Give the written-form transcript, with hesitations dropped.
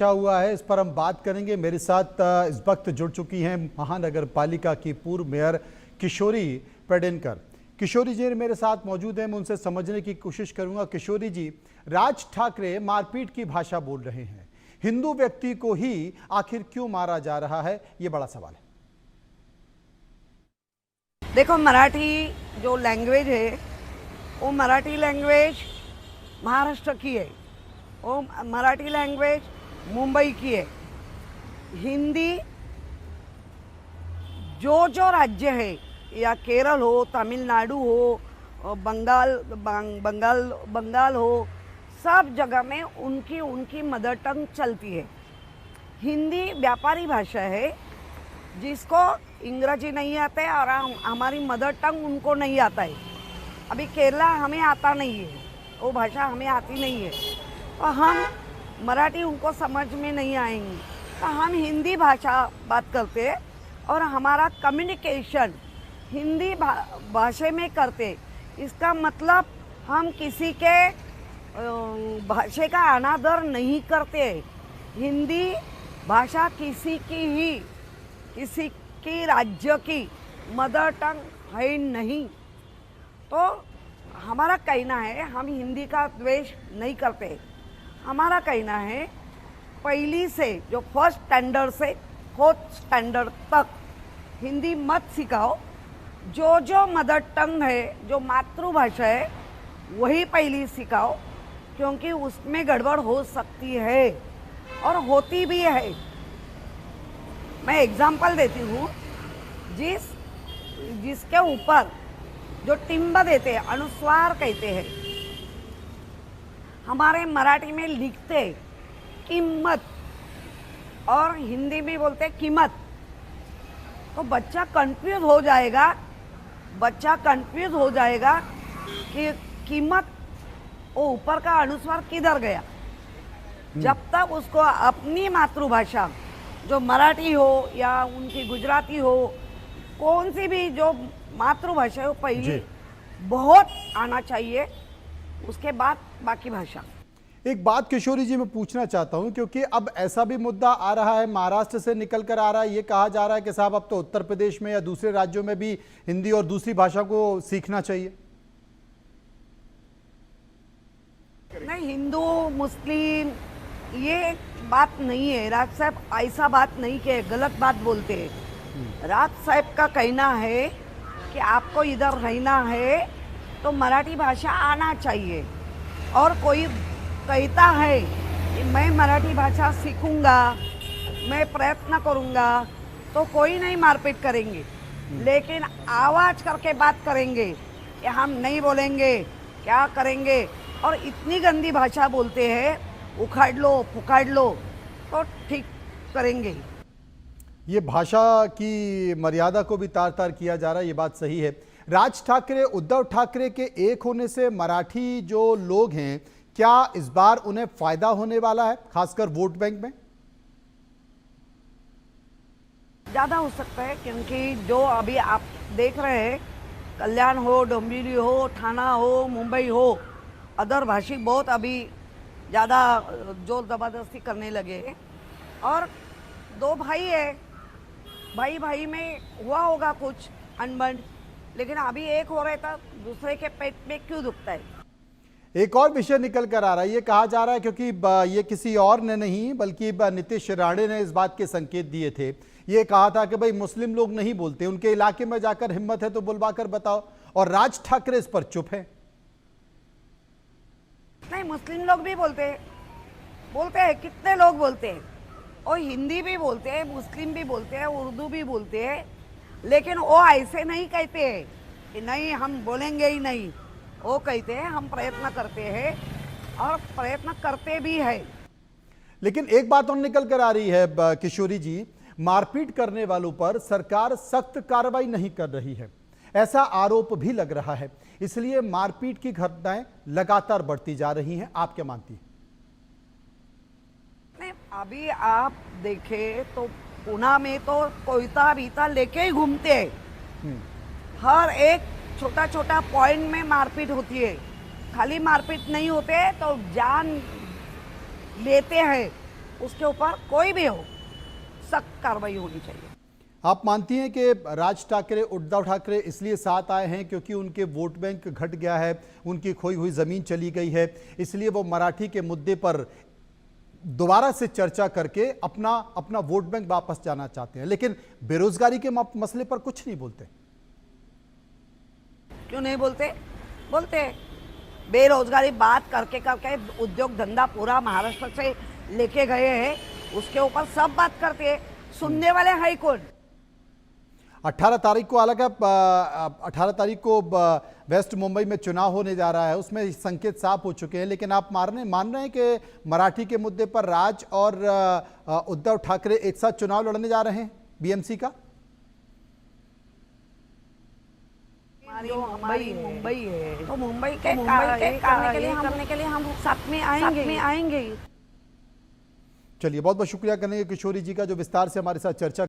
क्या हुआ है इस पर हम बात करेंगे। मेरे साथ इस वक्त जुड़ चुकी हैं महानगर पालिका की पूर्व मेयर किशोरी पेडनेकर। किशोरी जी मेरे साथ मौजूद हैं, मैं उनसे समझने की कोशिश करूंगा। किशोरी जी, राज ठाकरे मारपीट की भाषा बोल रहे हैं, हिंदू व्यक्ति को ही आखिर क्यों मारा जा रहा है, ये बड़ा सवाल है। देखो, मराठी जो लैंग्वेज है वो मराठी लैंग्वेज महाराष्ट्र की है, वो मराठी लैंग्वेज मुंबई की है। हिंदी जो राज्य है, या केरल हो, तमिलनाडु हो, बंगाल हो, सब जगह में उनकी मदर टंग चलती है। हिंदी व्यापारी भाषा है जिसको अंग्रेजी नहीं आता है और हमारी मदर टंग उनको नहीं आता है। अभी केरला हमें आता नहीं है, वो भाषा हमें आती नहीं है, तो हम मराठी उनको समझ में नहीं आएंगी, तो हम हिंदी भाषा बात करते हैं और हमारा कम्युनिकेशन हिंदी भाषा में करते। इसका मतलब हम किसी के भाषा का अनादर नहीं करते। हिंदी भाषा किसी की राज्य की मदर टंग है नहीं। तो हमारा कहना है, हम हिंदी का द्वेष नहीं करते। हमारा कहना है, पहली से जो फर्स्ट स्टैंडर्ड से फोर्थ स्टैंडर्ड तक हिंदी मत सिखाओ। जो मदर टंग है, जो मातृभाषा है, वही पहली सिखाओ, क्योंकि उसमें गड़बड़ हो सकती है और होती भी है। मैं एग्जांपल देती हूँ, जिसके ऊपर जो टिम्ब देते हैं, अनुस्वार कहते हैं, हमारे मराठी में लिखते कीमत और हिंदी में बोलते कीमत, तो बच्चा कंफ्यूज हो जाएगा कि कीमत वो ऊपर का अनुस्वार किधर गया। जब तक उसको अपनी मातृभाषा जो मराठी हो या उनकी गुजराती हो, कौन सी भी जो मातृभाषा हो, पहले बहुत आना चाहिए, उसके बाद बाकी भाषा। एक बात किशोरी जी मैं पूछना चाहता हूं, क्योंकि अब ऐसा भी मुद्दा आ रहा है, महाराष्ट्र से निकल कर आ रहा है, ये कहा जा रहा है कि साहब अब तो उत्तर प्रदेश में या दूसरे राज्यों में भी हिंदी और दूसरी भाषा को सीखना चाहिए। नहीं, हिंदू मुस्लिम ये बात नहीं है। राज साहब ऐसा बात नहीं कि गलत बात बोलते हैं। राज साहब का कहना है कि आपको इधर रहना है तो मराठी भाषा आना चाहिए, और कोई कहता है कि मैं मराठी भाषा सीखूंगा, मैं प्रयत्न करूंगा, तो कोई नहीं मारपीट करेंगे, लेकिन आवाज करके बात करेंगे कि हम नहीं बोलेंगे, क्या करेंगे, और इतनी गंदी भाषा बोलते हैं, उखाड़ लो फुखाड़ लो, तो ठीक करेंगे। ये भाषा की मर्यादा को भी तार तार किया जा रहा है, ये बात सही है। राज ठाकरे, उद्धव ठाकरे के एक होने से मराठी जो लोग हैं, क्या इस बार उन्हें फायदा होने वाला है, खासकर वोट बैंक में? ज़्यादा हो सकता है, क्योंकि जो अभी आप देख रहे हैं, कल्याण हो, डोंबिवली हो, ठाणा हो, मुंबई हो, अदर भाषी बहुत अभी ज़्यादा जोर ज़बरदस्ती करने लगे। और दो भाई है, भाई में हुआ होगा कुछ अनबन, लेकिन अभी एक हो रहा था, दूसरे के पेट में क्यों दुखता है। एक और विषय निकल कर आ रहा है, ये कहा जा रहा है, क्योंकि ये किसी और ने नहीं बल्कि नीतीश राणे ने इस बात के संकेत दिए थे। ये कहा था कि भाई मुस्लिम लोग नहीं बोलते, उनके इलाके में जाकर हिम्मत है तो बुलवा कर बताओ, और राज ठाकरे इस पर चुप है। नहीं, मुस्लिम लोग भी बोलते हैं, कितने लोग बोलते हैं, और हिंदी भी बोलते हैं, मुस्लिम भी बोलते हैं, उर्दू भी बोलते हैं, लेकिन वो ऐसे नहीं कहते हैं कि नहीं हम बोलेंगे ही नहीं। वो कहते हैं हम प्रयत्न करते हैं, और प्रयत्न करते भी है। लेकिन एक बात और निकल कर आ रही है किशोरी जी, मारपीट करने वालों पर सरकार सख्त कार्रवाई नहीं कर रही है, ऐसा आरोप भी लग रहा है, इसलिए मारपीट की घटनाएं लगातार बढ़ती जा रही हैं। आप क्या मानती हैं? नहीं, अभी आप देखें तो पुणे में तो कोयता बीता लेके ही घूमते हैं। हर एक छोटा छोटा पॉइंट में मारपीट होती है। खाली मारपीट नहीं होते तो जान लेते हैं, उसके ऊपर कोई भी हो सख्त कार्रवाई होनी चाहिए। आप मानती हैं कि राज ठाकरे, उद्धव ठाकरे इसलिए साथ आए हैं क्योंकि उनके वोट बैंक घट गया है, उनकी खोई हुई जमीन चली गई है, इसलिए वो मराठी के मुद्दे पर दोबारा से चर्चा करके अपना वोट बैंक वापस जाना चाहते हैं, लेकिन बेरोजगारी के मसले पर कुछ नहीं बोलते? क्यों नहीं बोलते? बोलते हैं। बेरोजगारी बात करके करके उद्योग धंधा पूरा महाराष्ट्र से लेके गए हैं, उसके ऊपर सब बात करते हैं, सुनने वाले हाई कोर्ट। 18 तारीख को हालांकि 18 तारीख को वेस्ट मुंबई में चुनाव होने जा रहा है, उसमें संकेत साफ हो चुके हैं, लेकिन आप मान रहे हैं कि मराठी के मुद्दे पर राज और उद्धव ठाकरे एक साथ चुनाव लड़ने जा रहे हैं बीएमसी का? हमारी मुंबई है तो मुंबई के करने के लिए हम साथ में आएंगे। चलिए, बहुत बहुत शुक्रिया करेंगे किशोरी जी का, जो विस्तार से हमारे साथ चर्चा